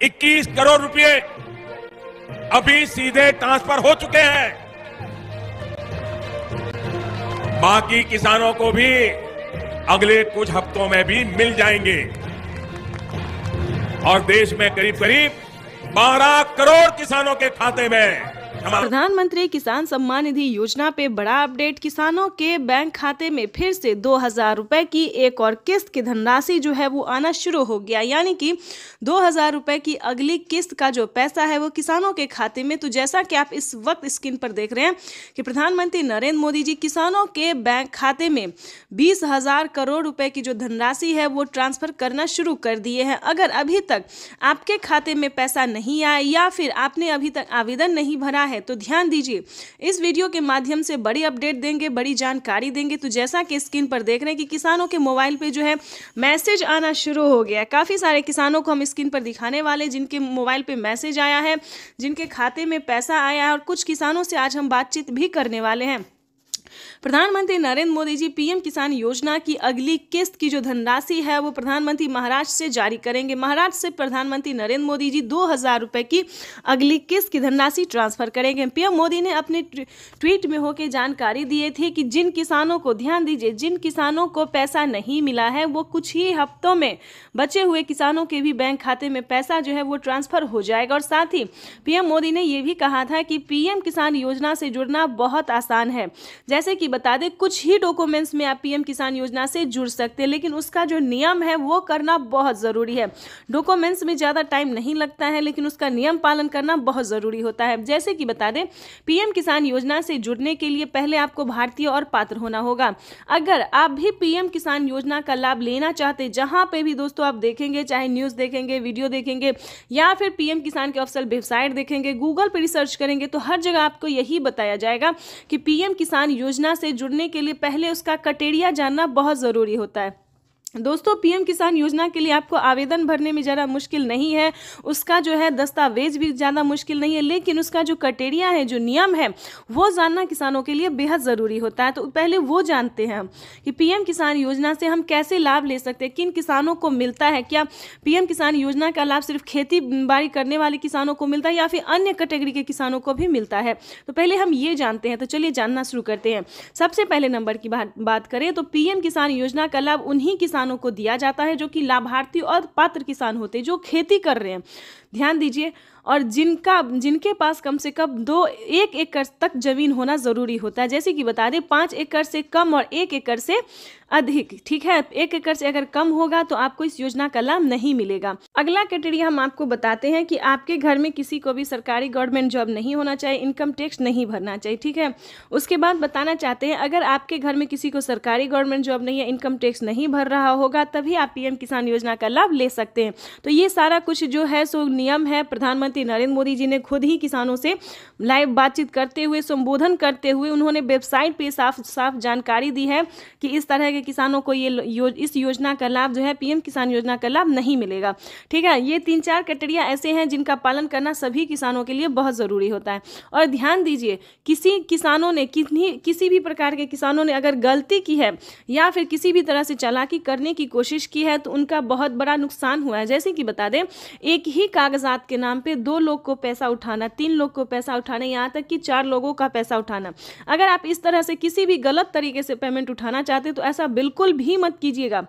21 करोड़ रुपए अभी सीधे ट्रांसफर हो चुके हैं, बाकी किसानों को भी अगले कुछ हफ्तों में भी मिल जाएंगे और देश में करीब करीब 12 करोड़ किसानों के खाते में
प्रधानमंत्री किसान सम्मान निधि योजना पे बड़ा अपडेट। किसानों के बैंक खाते में फिर से 2000 रुपए की एक और किस्त की धनराशि जो है वो आना शुरू हो गया, यानी कि 2000 रुपए की अगली किस्त का जो पैसा है वो किसानों के खाते में। तो जैसा कि आप इस वक्त स्क्रीन पर देख रहे हैं कि प्रधानमंत्री नरेंद्र मोदी जी किसानों के बैंक खाते में 20,000 करोड़ रुपए की जो धनराशि है वो ट्रांसफर करना शुरू कर दिए हैं। अगर अभी तक आपके खाते में पैसा नहीं आया या फिर आपने अभी तक आवेदन नहीं भरा है है। तो ध्यान दीजिए, इस वीडियो के माध्यम से बड़ी अपडेट देंगे, बड़ी जानकारी देंगे। तो जैसा कि स्क्रीन पर देख रहे हैं कि किसानों के मोबाइल पे जो है मैसेज आना शुरू हो गया है। काफ़ी सारे किसानों को हम स्क्रीन पर दिखाने वाले जिनके मोबाइल पे मैसेज आया है, जिनके खाते में पैसा आया है, और कुछ किसानों से आज हम बातचीत भी करने वाले हैं। प्रधानमंत्री नरेंद्र मोदी जी पीएम किसान योजना की अगली किस्त की जो धनराशि है वो प्रधानमंत्री महाराष्ट्र से जारी करेंगे। महाराष्ट्र से प्रधानमंत्री नरेंद्र मोदी जी 2000 रुपए की अगली किस्त की धनराशि ट्रांसफर करेंगे। पीएम मोदी ने अपने ट्वीट में होकर जानकारी दी थी कि जिन किसानों को, ध्यान दीजिए, जिन किसानों को पैसा नहीं मिला है वो कुछ ही हफ्तों में बचे हुए किसानों के भी बैंक खाते में पैसा जो है वो ट्रांसफर हो जाएगा। और साथ ही पीएम मोदी ने यह भी कहा था कि पीएम किसान योजना से जुड़ना बहुत आसान है। जैसे कि बता दें, कुछ ही डॉक्यूमेंट्स में आप पीएम किसान योजना से जुड़ सकते हैं, लेकिन उसका जो नियम है वो करना बहुत ज़रूरी है। डॉक्यूमेंट्स में ज़्यादा टाइम नहीं लगता है, लेकिन उसका नियम पालन करना बहुत ज़रूरी होता है। जैसे कि बता दें, पीएम किसान योजना से जुड़ने के लिए पहले आपको भारतीय और पात्र होना होगा। अगर आप भी पीएम किसान योजना का लाभ लेना चाहते, जहां पे भी दोस्तों आप देखेंगे, चाहे न्यूज़ देखेंगे, वीडियो देखेंगे, या फिर पीएम किसान के ऑफिशियल वेबसाइट देखेंगे, गूगल पर रिसर्च करेंगे, तो हर जगह आपको यही बताया जाएगा कि पीएम किसान योजना से जुड़ने के लिए पहले उसका क्राइटेरिया जानना बहुत ज़रूरी होता है। दोस्तों, पीएम किसान योजना के लिए आपको आवेदन भरने में ज़्यादा मुश्किल नहीं है, उसका जो है दस्तावेज भी ज़्यादा मुश्किल नहीं है, लेकिन उसका जो क्राइटेरिया है, जो नियम है, वो जानना किसानों के लिए बेहद ज़रूरी होता है। तो पहले वो जानते हैं हम कि पीएम किसान योजना से हम कैसे लाभ ले सकते हैं, किन किसानों को मिलता है। क्या पीएम किसान योजना का लाभ सिर्फ खेती बाड़ी करने वाले किसानों को मिलता है या फिर अन्य कैटेगरी के किसानों को भी मिलता है? तो पहले हम ये जानते हैं। तो चलिए जानना शुरू करते हैं। सबसे पहले नंबर की बात करें तो पीएम किसान योजना का लाभ उन्हीं किसानों को दिया जाता है जो कि लाभार्थी और पात्र किसान होते हैं, जो खेती कर रहे हैं। ध्यान दीजिए, और जिनके पास कम से कम 1 एकड़ तक जमीन होना जरूरी होता है। जैसे कि बता दें, 5 एकड़ से कम और 1 एकड़ से अधिक, ठीक है। 1 एकड़ से अगर कम होगा तो आपको इस योजना का लाभ नहीं मिलेगा। अगला क्राइटेरिया हम आपको बताते हैं कि आपके घर में किसी को भी सरकारी गवर्नमेंट जॉब नहीं होना चाहिए, इनकम टैक्स नहीं भरना चाहिए, ठीक है। उसके बाद बताना चाहते हैं, अगर आपके घर में किसी को सरकारी गवर्नमेंट जॉब नहीं है, इनकम टैक्स नहीं भर रहा होगा, तभी आप पीएम किसान योजना का लाभ ले सकते हैं। तो ये सारा कुछ जो है सो नियम है। प्रधानमंत्री नरेंद्र मोदी जी ने खुद ही किसानों से लाइव बातचीत करते हुए, संबोधन करते हुए, उन्होंने वेबसाइट पे साफ साफ जानकारी दी है कि इस तरह के किसानों को इस योजना का लाभ जो है, पीएम किसान योजना का लाभ नहीं मिलेगा, ठीक है। ये 3-4 क्राइटेरिया ऐसे हैं जिनका पालन करना सभी किसानों के लिए बहुत ज़रूरी होता है। और ध्यान दीजिए, किसी भी प्रकार के किसानों ने अगर गलती की है या फिर किसी भी तरह से चालाकी करने की कोशिश की है तो उनका बहुत बड़ा नुकसान हुआ है। जैसे कि बता दें, एक ही कागजात के नाम पे 2 लोग को पैसा उठाना, 3 लोग को पैसा उठाना, यहाँ तक कि 4 लोगों का पैसा उठाना। अगर आप इस तरह से किसी भी गलत तरीके से पेमेंट उठाना चाहते तो ऐसा बिल्कुल भी मत कीजिएगा,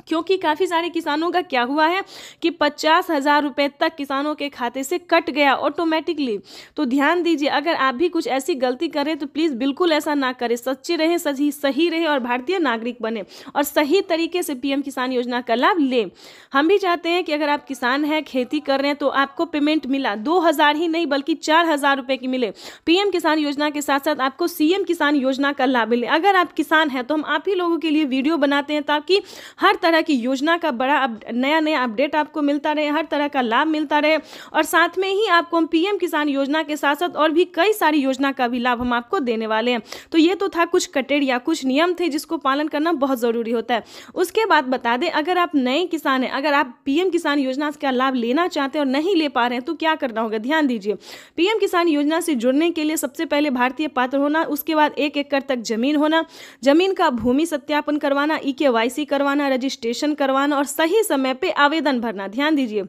क्योंकि काफ़ी सारे किसानों का क्या हुआ है कि 50,000 रुपए तक किसानों के खाते से कट गया ऑटोमेटिकली। तो ध्यान दीजिए, अगर आप भी कुछ ऐसी गलती करें तो प्लीज़ बिल्कुल ऐसा ना करें। सच्चे रहें, सही रहें और भारतीय नागरिक बने और सही तरीके से पीएम किसान योजना का लाभ लें। हम भी चाहते हैं कि अगर आप किसान हैं, खेती कर रहे हैं, तो आपको पेमेंट मिला 2,000 ही नहीं बल्कि 4,000 रुपये की मिले। पीएम किसान योजना के साथ साथ आपको सीएम किसान योजना का लाभ मिले। अगर आप किसान हैं तो हम आप ही लोगों के लिए वीडियो बनाते हैं ताकि हर तरह की योजना का बड़ा नया अपडेट आपको मिलता रहे, हर तरह का लाभ मिलता रहे। और साथ में ही आपको हम पीएम किसान योजना के साथ साथ और भी कई सारी योजना का भी लाभ हम आपको देने वाले हैं। तो ये तो था कुछ क्राइटेरिया, कुछ नियम थे जिसको पालन करना बहुत ज़रूरी होता है। उसके बाद बता दें, अगर आप नए किसान हैं, अगर आप पीएम किसान योजना का लाभ लेना चाहते हैं और नहीं ले पा रहे हैं तो क्या करना होगा? ध्यान दीजिए, पीएम किसान योजना से जुड़ने के लिए सबसे पहले भारतीय पात्र होना, उसके बाद 1 एकड़ तक जमीन होना, जमीन का भूमि सत्यापन करवाना, EKYC करवाना, रजिस्ट्रेशन करवाना और सही समय पे आवेदन भरना। ध्यान दीजिए,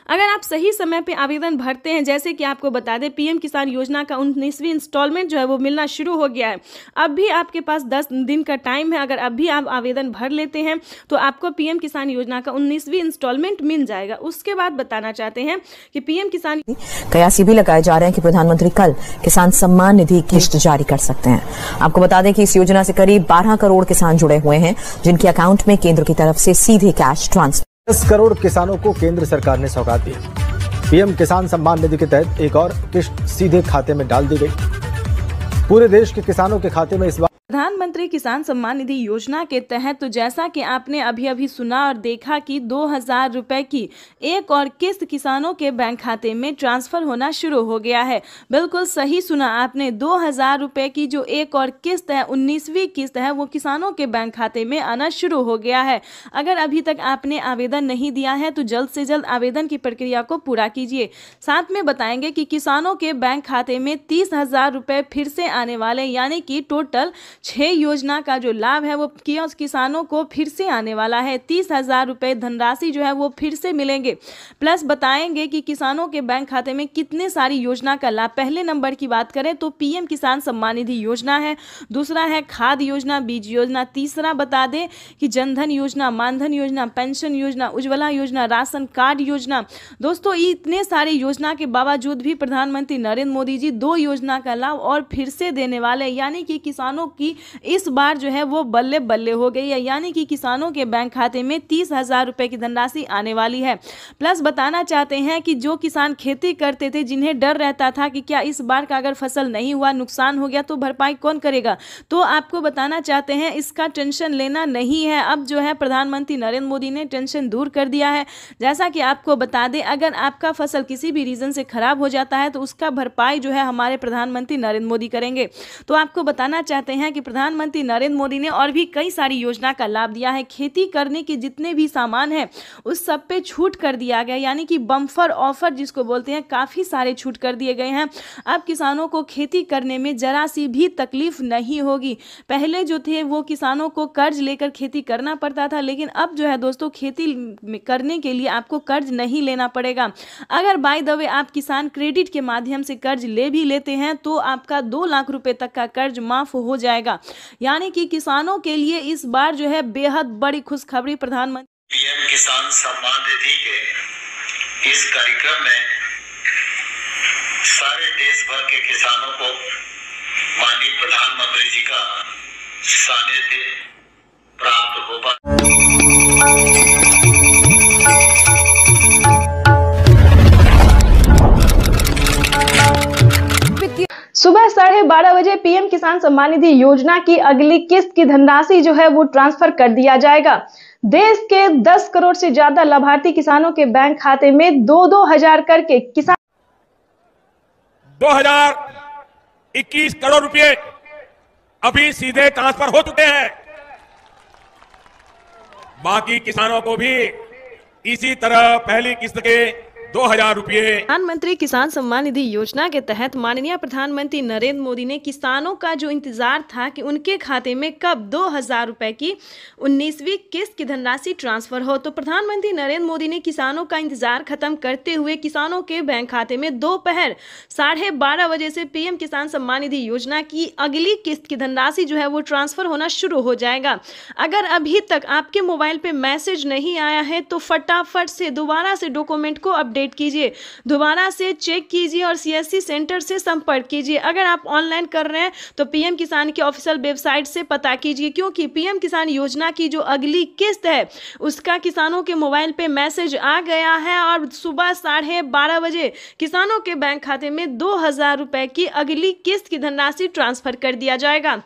अगर आप सही समय पे आवेदन भरते हैं, जैसे कि आपको बता दें, पीएम किसान योजना का 19वीं इंस्टॉलमेंट जो है वो मिलना शुरू हो गया है। अब भी आपके पास 10 दिन का टाइम है। अगर अब भी आप आवेदन भर लेते हैं तो आपको पीएम किसान योजना का 19वीं इंस्टॉलमेंट मिल जाएगा। उसके बाद बताना चाहते हैं कि पीएम किसान
कयास भी लगाए जा रहे हैं कि प्रधानमंत्री कल किसान सम्मान निधि किस्त जारी कर सकते हैं। आपको बता दें कि इस योजना से करीब 12 करोड़ किसान जुड़े हुए हैं, जिनके अकाउंट में केंद्र की तरफ से सीधे कैश ट्रांसफर
10 करोड़ किसानों को केंद्र सरकार ने सौगात दी। पीएम किसान सम्मान निधि के तहत एक और किस्त सीधे खाते में डाल दी गई। पूरे देश के किसानों के खाते में इस बार
प्रधानमंत्री किसान सम्मान निधि योजना के तहत तो जैसा कि आपने अभी सुना और देखा कि 2000 रुपए की एक और किस्त किसानों के बैंक खाते में ट्रांसफर होना शुरू हो गया है। बिल्कुल सही सुना आपने, 2000 रुपए की जो एक और किस्त है, 19वीं किस्त है, वो किसानों के बैंक खाते में आना शुरू हो गया है। अगर अभी तक आपने आवेदन नहीं दिया है तो जल्द से जल्द आवेदन की प्रक्रिया को पूरा कीजिए। साथ में बताएंगे कि किसानों के बैंक खाते में 30,000 रुपए फिर से आने वाले, यानी कि टोटल 6 योजना का जो लाभ है वो किसानों को फिर से आने वाला है। 30,000 रुपए धनराशि जो है वो फिर से मिलेंगे। प्लस बताएंगे कि किसानों के बैंक खाते में कितने सारी योजना का लाभ। पहले नंबर की बात करें तो पीएम किसान सम्मान निधि योजना है, दूसरा है खाद योजना, बीज योजना, तीसरा बता दें कि जनधन योजना, मानधन योजना, पेंशन योजना, उज्ज्वला योजना, राशन कार्ड योजना। दोस्तों इतने सारे योजना के बावजूद भी प्रधानमंत्री नरेंद्र मोदी जी 2 योजना का लाभ और फिर से देने वाले, यानी कि किसानों की इस बार जो है वो बल्ले बल्ले हो गई है, यानी कि किसानों के बैंक खाते में 30,000 रुपए की धनराशि आने वाली है। प्लस बताना चाहते हैं कि जो किसान खेती करते थे, जिन्हें डर रहता था कि क्या इस बार का अगर फसल नहीं हुआ, नुकसान हो गया तो भरपाई कौन करेगा, तो आपको बताना चाहते हैं इसका टेंशन लेना नहीं है। अब जो है प्रधानमंत्री नरेंद्र मोदी ने टेंशन दूर कर दिया है। जैसा कि आपको बता दें, अगर आपका फसल किसी भी रीजन से खराब हो जाता है तो उसका भरपाई जो है हमारे प्रधानमंत्री नरेंद्र मोदी करेंगे। तो आपको बताना चाहते हैं कि प्रधानमंत्री नरेंद्र मोदी ने और भी कई सारी योजना का लाभ दिया है। खेती करने के जितने भी सामान हैं उस सब पे छूट कर दिया गया, यानी कि बम्पर ऑफर जिसको बोलते हैं, काफी सारे छूट कर दिए गए हैं। अब किसानों को खेती करने में जरा सी भी तकलीफ नहीं होगी। पहले जो थे वो किसानों को कर्ज लेकर खेती करना पड़ता था, लेकिन अब जो है दोस्तों खेती करने के लिए आपको कर्ज नहीं लेना पड़ेगा। अगर बाय द वे आप किसान क्रेडिट के माध्यम से कर्ज ले भी लेते हैं तो आपका 2 लाख रुपए तक का कर्ज माफ हो जाएगा। यानी कि किसानों के लिए इस बार जो है बेहद बड़ी खुशखबरी प्रधानमंत्री
पीएम किसान सम्मान निधि के इस कार्यक्रम में सारे देश भर के किसानों को माननीय प्रधानमंत्री जी का सानिध्य प्राप्त हो पाए।
सुबह 12:30 बजे पीएम किसान सम्मान निधि योजना की अगली किस्त की धनराशि जो है वो ट्रांसफर कर दिया जाएगा। देश के 10 करोड़ से ज्यादा लाभार्थी किसानों के बैंक खाते में 2-2 हजार करके किसान
2021 करोड़ रुपए अभी सीधे ट्रांसफर हो चुके हैं। बाकी किसानों को भी इसी तरह पहली किस्त के 2,000 रुपए।
प्रधानमंत्री किसान सम्मान निधि योजना के तहत माननीय प्रधानमंत्री नरेंद्र मोदी ने किसानों का जो इंतजार था कि उनके खाते में कब 2,000 रुपए की 19वीं किस्त की धनराशि ट्रांसफर हो, तो प्रधानमंत्री नरेंद्र मोदी ने किसानों का इंतजार खत्म करते हुए किसानों के बैंक खाते में दोपहर 12:30 बजे से पीएम किसान सम्मान निधि योजना की अगली किस्त की धनराशि जो है वो ट्रांसफर होना शुरू हो जाएगा। अगर अभी तक आपके मोबाइल पे मैसेज नहीं आया है तो फटाफट से दोबारा से डॉक्यूमेंट को अपडेट कीजिए, दोबारा से चेक कीजिए और सीएससी सेंटर से संपर्क कीजिए। अगर आप ऑनलाइन कर रहे हैं तो पीएम किसान की ऑफिशियल वेबसाइट से पता कीजिए, क्योंकि पीएम किसान योजना की जो अगली किस्त है उसका किसानों के मोबाइल पे मैसेज आ गया है और सुबह 12:30 बजे किसानों के बैंक खाते में 2,000 रुपए की अगली किस्त की धनराशि ट्रांसफर कर दिया जाएगा।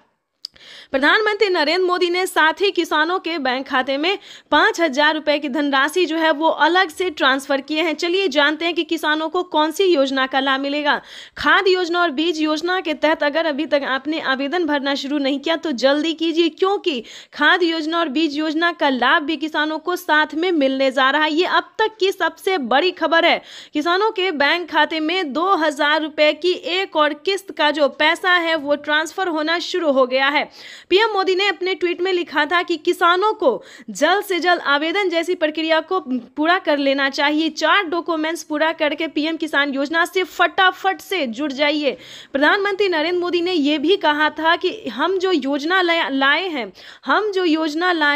प्रधानमंत्री नरेंद्र मोदी ने साथ ही किसानों के बैंक खाते में 5,000 रुपए की धनराशि जो है वो अलग से ट्रांसफर किए हैं। चलिए जानते हैं कि किसानों को कौन सी योजना का लाभ मिलेगा। खाद योजना और बीज योजना के तहत अगर अभी तक आपने आवेदन भरना शुरू नहीं किया तो जल्दी कीजिए, क्योंकि खाद योजना और बीज योजना का लाभ भी किसानों को साथ में मिलने जा रहा है। ये अब तक की सबसे बड़ी खबर है। किसानों के बैंक खाते में 2,000 रुपए की एक और किस्त का जो पैसा है वो ट्रांसफर होना शुरू हो गया है। पीएम मोदी ने अपने ट्वीट में लिखा था कि किसानों को जल्द से जल्द आवेदन जैसी प्रक्रिया को पूरा कर लेना चाहिए। 4 डॉक्यूमेंट्स पूरा करके पीएम किसान योजना से फटाफट से जुड़ जाइए। प्रधानमंत्री नरेंद्र मोदी ने यह भी कहा था कि हम जो योजना लाए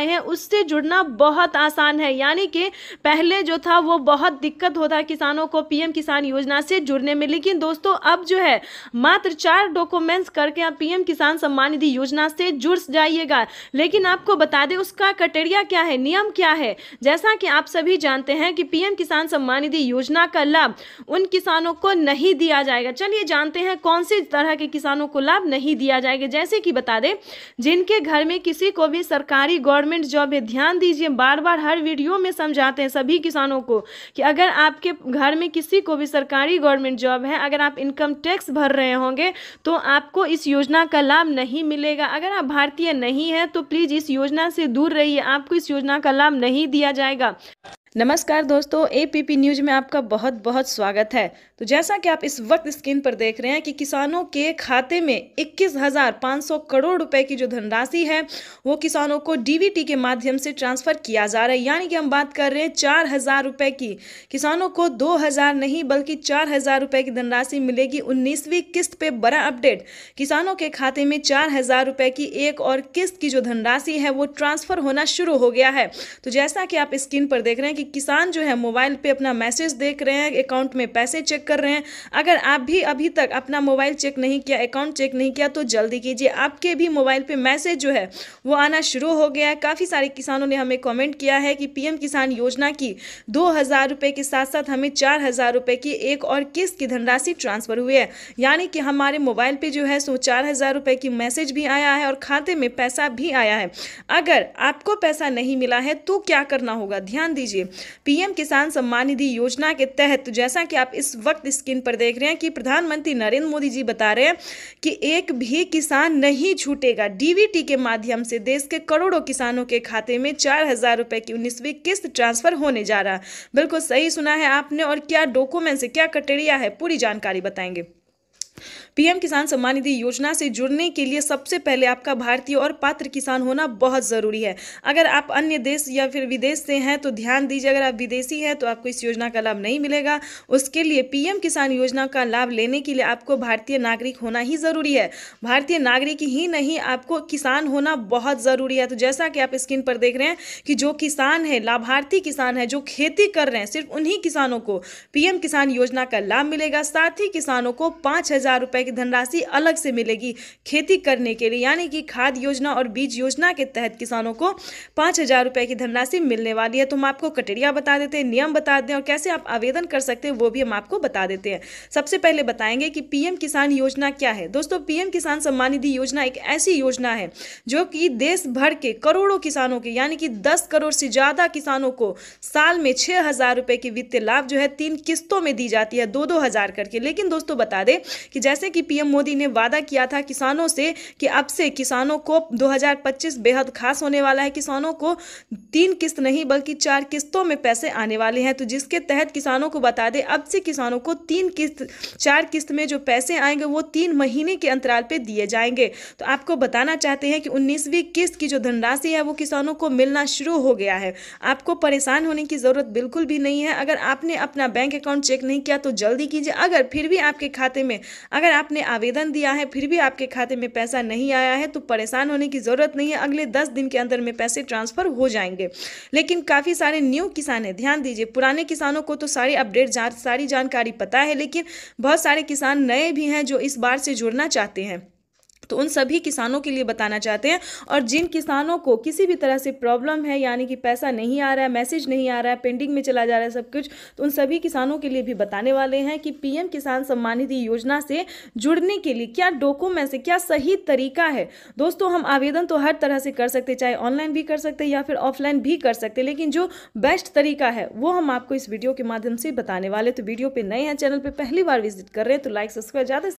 हैं उससे जुड़ना बहुत आसान है, यानी कि पहले जो था वो बहुत दिक्कत होता किसानों को पीएम किसान योजना से जुड़ने में, लेकिन दोस्तों अब जो है मात्र 4 डॉक्यूमेंट्स करके आप पीएम किसान सम्मान निधि योजना योजना से जुड़ जाइएगा। लेकिन आपको बता दें उसका क्राइटेरिया क्या है, नियम क्या है। जैसा कि आप सभी जानते हैं कि पीएम किसान सम्मान निधि योजना का लाभ उन किसानों को नहीं दिया जाएगा। चलिए जानते हैं कौन सी तरह के किसानों को लाभ नहीं दिया जाएगा। जैसे कि बता दें जिनके घर में किसी को भी सरकारी गवर्नमेंट जॉब है, ध्यान दीजिए, बार बार हर वीडियो में समझाते हैं सभी किसानों को कि अगर आपके घर में किसी को भी सरकारी गवर्नमेंट जॉब है, अगर आप इनकम टैक्स भर रहे होंगे तो आपको इस योजना का लाभ नहीं मिलेगा। अगर आप भारतीय नहीं हैं तो प्लीज इस योजना से दूर रहिए, आपको इस योजना का लाभ नहीं दिया जाएगा। नमस्कार दोस्तों, एपीपी न्यूज में आपका बहुत बहुत स्वागत है। तो जैसा कि आप इस वक्त स्क्रीन पर देख रहे हैं कि किसानों के खाते में 21,500 करोड़ रुपए की जो धनराशि है वो किसानों को डीबीटी के माध्यम से ट्रांसफर किया जा रहा है। यानी कि हम बात कर रहे हैं 4,000 रुपए की। किसानों को 2,000 नहीं बल्कि 4,000 रुपए की धनराशि मिलेगी 19वीं किस्त पे। बड़ा अपडेट, किसानों के खाते में 4,000 रुपए की एक और किस्त की जो धनराशि है वो ट्रांसफर होना शुरू हो गया है। तो जैसा कि आप स्क्रीन पर देख रहे हैं कि किसान जो है मोबाइल पे अपना मैसेज देख रहे हैं, अकाउंट में पैसे चेक कर रहे हैं। अगर आप भी अभी तक अपना मोबाइल चेक नहीं किया, अकाउंट चेक नहीं किया तो जल्दी कीजिए, आपके भी मोबाइल पे मैसेज जो है वो आना शुरू हो गया है। काफ़ी सारे किसानों ने हमें कमेंट किया है कि पीएम किसान योजना की 2,000 रुपये के साथ साथ हमें 4,000 रुपये की एक और किस्त की धनराशि ट्रांसफर हुई है। यानी कि हमारे मोबाइल पे जो है सो 4,000 रुपये की मैसेज भी आया है और खाते में पैसा भी आया है। अगर आपको पैसा नहीं मिला है तो क्या करना होगा, ध्यान दीजिए। पीएम किसान सम्मान निधि योजना के तहत जैसा कि आप इस वक्त स्क्रीन पर देख रहे हैं कि प्रधानमंत्री नरेंद्र मोदी जी बता रहे हैं कि एक भी किसान नहीं छूटेगा। डीबीटी के माध्यम से देश के करोड़ों किसानों के खाते में 4,000 रुपए की 19वीं किस्त ट्रांसफर होने जा रहा है। बिल्कुल सही सुना है आपने। और क्या डॉक्यूमेंट्स है, क्या क्राइटेरिया है, पूरी जानकारी बताएंगे। पीएम किसान सम्मान निधि योजना से जुड़ने के लिए सबसे पहले आपका भारतीय और पात्र किसान होना बहुत ज़रूरी है। अगर आप अन्य देश या फिर विदेश से हैं तो ध्यान दीजिए, अगर आप विदेशी हैं तो आपको इस योजना का लाभ नहीं मिलेगा। उसके लिए पीएम किसान योजना का लाभ लेने के लिए आपको भारतीय नागरिक होना ही ज़रूरी है। भारतीय नागरिक ही नहीं, आपको किसान होना बहुत ज़रूरी है। तो जैसा कि आप स्क्रीन पर देख रहे हैं कि जो किसान है, लाभार्थी किसान है, जो खेती कर रहे हैं, सिर्फ उन्हीं किसानों को पीएम किसान योजना का लाभ मिलेगा। साथ ही किसानों को 5,000 रुपये की धनराशि अलग से मिलेगी खेती करने के लिए। यानी कि खाद योजना और बीज योजना के तहत किसानों को 5,000 रुपये की धनराशि मिलने वाली है। तो हम आपको क्राइटेरिया बता देते हैं, नियम बता दें और कैसे आप आवेदन कर सकते हैं वो भी हम आपको बता देते हैं। सबसे पहले बताएंगे कि पीएम किसान योजना क्या है। दोस्तों, पीएम किसान सम्मान निधि योजना एक ऐसी योजना है जो कि देश भर के करोड़ों किसानों के यानी कि 10 करोड़ से ज्यादा किसानों को साल में 6,000 रुपये की वित्तीय लाभ जो है 3 किस्तों में दी जाती है, 2-2 हजार करके। लेकिन दोस्तों बता दें कि जैसे कि पीएम मोदी ने वादा किया था किसानों से कि अब से किसानों को 2025 बेहद खास होने वाला है। किसानों को 3 किस्त नहीं बल्कि 4 किस्तों में पैसे आने वाले हैं। तो जिसके तहत किसानों को बता दें अब से किसानों को 4 किस्त में जो पैसे आएंगे वो 3 महीने के अंतराल पे दिए जाएंगे। तो आपको बताना चाहते हैं कि 19वीं किस्त की जो धनराशि है वो किसानों को मिलना शुरू हो गया है। आपको परेशान होने की जरूरत बिल्कुल भी नहीं है। अगर आपने अपना बैंक अकाउंट चेक नहीं किया तो जल्दी कीजिए। अगर फिर भी आपके खाते में अगर आपने आवेदन दिया है फिर भी आपके खाते में पैसा नहीं आया है तो परेशान होने की ज़रूरत नहीं है। अगले 10 दिन के अंदर में पैसे ट्रांसफ़र हो जाएंगे। लेकिन काफ़ी सारे न्यू किसान हैं, ध्यान दीजिए। पुराने किसानों को तो सारी अपडेट सारी जानकारी पता है, लेकिन बहुत सारे किसान नए भी हैं जो इस बार से जुड़ना चाहते हैं। तो उन सभी किसानों के लिए बताना चाहते हैं। और जिन किसानों को किसी भी तरह से प्रॉब्लम है यानी कि पैसा नहीं आ रहा है, मैसेज नहीं आ रहा है, पेंडिंग में चला जा रहा है सब कुछ, तो उन सभी किसानों के लिए भी बताने वाले हैं कि पीएम किसान सम्मान निधि योजना से जुड़ने के लिए क्या डॉक्यूमेंट्स है, क्या सही तरीका है। दोस्तों, हम आवेदन तो हर तरह से कर सकते, चाहे ऑनलाइन भी कर सकते या फिर ऑफलाइन भी कर सकते, लेकिन जो बेस्ट तरीका है वो हम आपको इस वीडियो के माध्यम से बताने वाले। तो वीडियो पे नए हैं, चैनल पे पहली बार विजिट कर रहे हैं तो लाइक सब्सक्राइब ज़्यादा